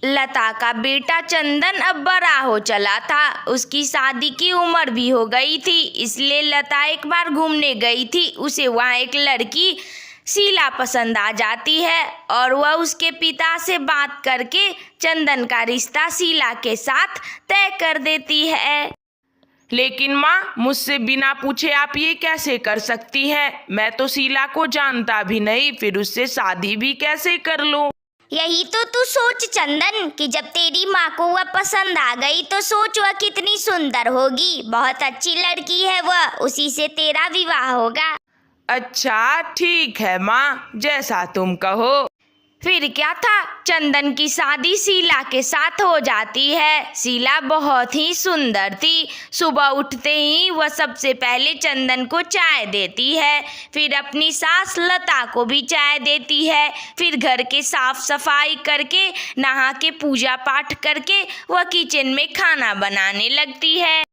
लता का बेटा चंदन अब बड़ा हो चला था। उसकी शादी की उम्र भी हो गई थी, इसलिए लता एक बार घूमने गई थी। उसे वहाँ एक लड़की शीला पसंद आ जाती है और वह उसके पिता से बात करके चंदन का रिश्ता शीला के साथ तय कर देती है। लेकिन माँ, मुझसे बिना पूछे आप ये कैसे कर सकती है? मैं तो शीला को जानता भी नहीं, फिर उससे शादी भी कैसे कर लूँ? यही तो तू सोच चंदन कि जब तेरी माँ को वह पसंद आ गई तो सोच वह कितनी सुंदर होगी। बहुत अच्छी लड़की है वह, उसी से तेरा विवाह होगा। अच्छा ठीक है माँ, जैसा तुम कहो। फिर क्या था, चंदन की शादी शीला के साथ हो जाती है। शीला बहुत ही सुंदर थी। सुबह उठते ही वह सबसे पहले चंदन को चाय देती है, फिर अपनी सास लता को भी चाय देती है। फिर घर के साफ सफाई करके नहा के पूजा पाठ करके वह किचन में खाना बनाने लगती है।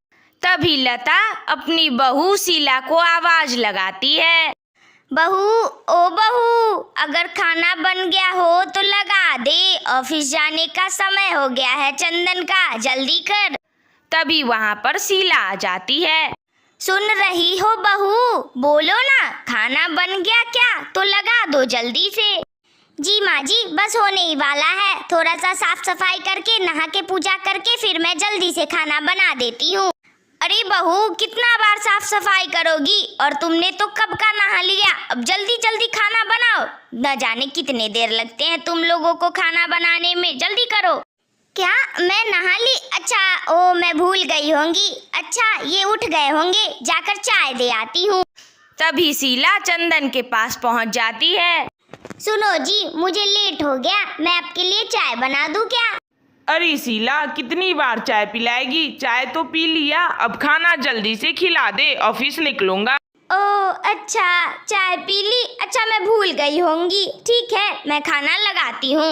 तभी लता अपनी बहू शीला को आवाज लगाती है, बहू, ओ बहू, अगर खाना बन गया हो तो लगा दे। ऑफिस जाने का समय हो गया है चंदन का, जल्दी कर। तभी वहाँ पर शीला आ जाती है। सुन रही हो बहू, बोलो ना, खाना बन गया क्या? तो लगा दो जल्दी से। जी माँ जी, बस होने ही वाला है। थोड़ा सा साफ सफाई करके नहा के पूजा करके फिर मैं जल्दी से खाना बना देती हूँ। अरे बहू, कितना बार साफ सफाई करोगी? और तुमने तो कब का नहा लिया, अब जल्दी जल्दी खाना बनाओ। न जाने कितने देर लगते हैं तुम लोगों को खाना बनाने में, जल्दी करो। क्या मैं नहा ली? अच्छा, ओ मैं भूल गई होंगी। अच्छा, ये उठ गए होंगे, जाकर चाय दे आती हूँ। तभी शीला चंदन के पास पहुँच जाती है। सुनो जी, मुझे लेट हो गया, मैं आपके लिए चाय बना दूँ क्या? अरे शीला, कितनी बार चाय पिलाएगी? चाय तो पी लिया, अब खाना जल्दी से खिला दे, ऑफिस निकलूंगा। ओह अच्छा, चाय पी ली। अच्छा, मैं भूल गई होंगी। ठीक है, मैं खाना लगाती हूँ।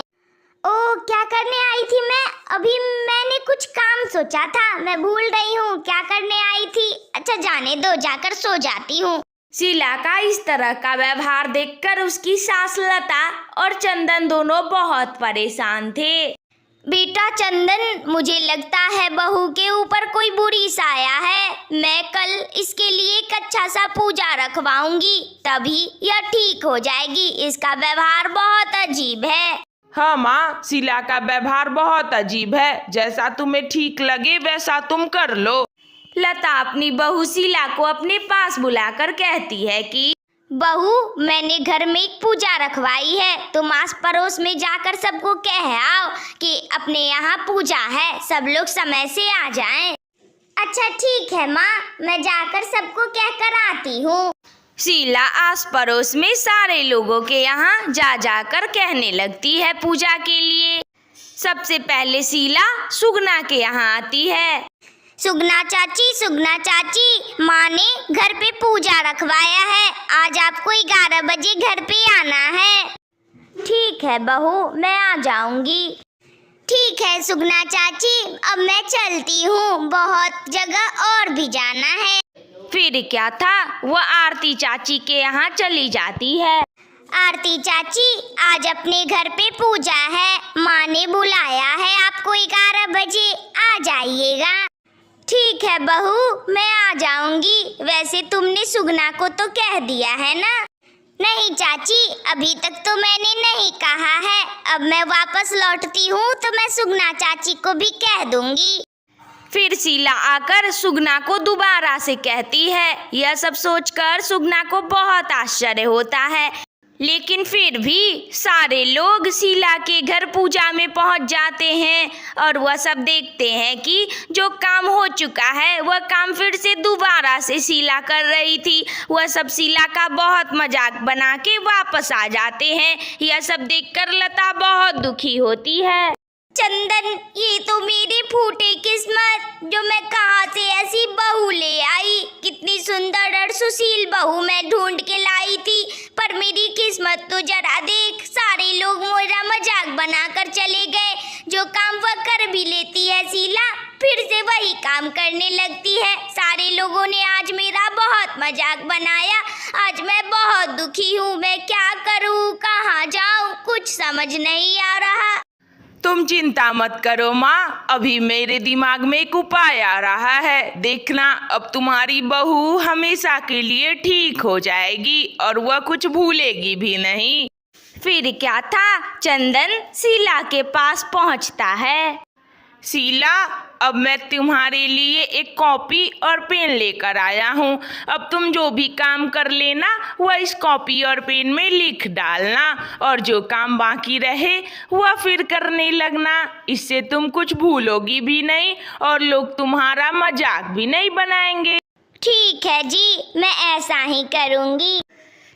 ओह, क्या करने आई थी मैं? अभी मैंने कुछ काम सोचा था, मैं भूल रही हूँ क्या करने आई थी। अच्छा जाने दो, जाकर सो जाती हूँ। शीला का इस तरह का व्यवहार देखकर उसकी सास लता और चंदन दोनों बहुत परेशान थे। बेटा चंदन, मुझे लगता है बहू के ऊपर कोई बुरी साया है। मैं कल इसके लिए एक अच्छा सा पूजा रखवाऊंगी, तभी यह ठीक हो जाएगी। इसका व्यवहार बहुत अजीब है। हाँ माँ, शीला का व्यवहार बहुत अजीब है। जैसा तुम्हें ठीक लगे वैसा तुम कर लो। लता अपनी बहू शीला को अपने पास बुलाकर कहती है कि बहू, मैंने घर में एक पूजा रखवाई है, तुम आस पड़ोस में जाकर सबको कह आओ कि अपने यहाँ पूजा है, सब लोग समय से आ जाएं। अच्छा ठीक है माँ, मैं जाकर सबको कहकर आती हूँ। शीला आस पड़ोस में सारे लोगों के यहाँ जा जाकर कहने लगती है पूजा के लिए। सबसे पहले शीला सुगना के यहाँ आती है। सुगना चाची, माँ ने घर पे पूजा रखवाया है, आज आपको 11 बजे घर पे आना है। ठीक है बहू, मैं आ जाऊंगी। ठीक है सुगना चाची, अब मैं चलती हूँ, बहुत जगह और भी जाना है। फिर क्या था, वह आरती चाची के यहाँ चली जाती है। आरती चाची, आज अपने घर पे पूजा है, माँ ने बुलाया है आपको 11 बजे, आ जाइएगा। ठीक है बहू, मैं आ जाऊंगी। वैसे तुमने सुगना को तो कह दिया है ना? नहीं चाची, अभी तक तो मैंने नहीं कहा है। अब मैं वापस लौटती हूँ तो मैं सुगना चाची को भी कह दूंगी। फिर शीला आकर सुगना को दोबारा से कहती है। यह सब सोचकर सुगना को बहुत आश्चर्य होता है, लेकिन फिर भी सारे लोग शीला के घर पूजा में पहुंच जाते हैं और वह सब देखते हैं कि जो काम हो चुका है वह काम फिर से दोबारा से शीला कर रही थी। वह सब शीला का बहुत मजाक बना के वापस आ जाते हैं। यह सब देखकर लता बहुत दुखी होती है। चंदन, ये तो मेरी फूटी किस्मत, जो मैं कहाँ से ऐसी बहू ले आई। कितनी सुंदर और सुशील बहू मैं ढूंढ के लाई थी, पर मेरी किस्मत तो जरा देख, सारे लोग मेरा मजाक बनाकर चले गए। जो काम वह कर भी लेती है शीला, फिर से वही काम करने लगती है। सारे लोगों ने आज मेरा बहुत मजाक बनाया। आज मैं बहुत दुखी हूँ, मैं क्या करूँ, कहाँ जाऊँ, कुछ समझ नहीं आ रहा। तुम चिंता मत करो माँ, अभी मेरे दिमाग में एक उपाय आ रहा है। देखना, अब तुम्हारी बहू हमेशा के लिए ठीक हो जाएगी और वह कुछ भूलेगी भी नहीं। फिर क्या था, चंदन शीला के पास पहुंचता है। शीला, अब मैं तुम्हारे लिए एक कॉपी और पेन लेकर आया हूँ। अब तुम जो भी काम कर लेना वह इस कॉपी और पेन में लिख डालना, और जो काम बाकी रहे वह फिर करने लगना। इससे तुम कुछ भूलोगी भी नहीं और लोग तुम्हारा मजाक भी नहीं बनाएंगे। ठीक है जी, मैं ऐसा ही करूँगी।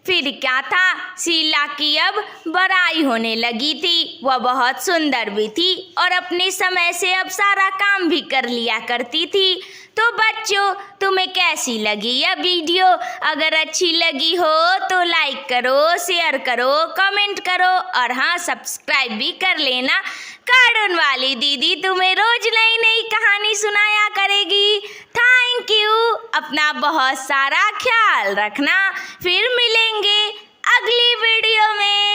फिर क्या था, शीला की अब बड़ाई होने लगी थी। वह बहुत सुंदर भी थी और अपने समय से अब सारा काम भी कर लिया करती थी। तो बच्चों, तुम्हें कैसी लगी यह वीडियो? अगर अच्छी लगी हो तो लाइक करो, शेयर करो, कमेंट करो और हाँ, सब्सक्राइब भी कर लेना। कार्टून वाली दीदी तुम्हें रोज नई नई कहानी सुनाया करेगी। Thank you. अपना बहुत सारा ख्याल रखना। फिर मिलेंगे अगली वीडियो में।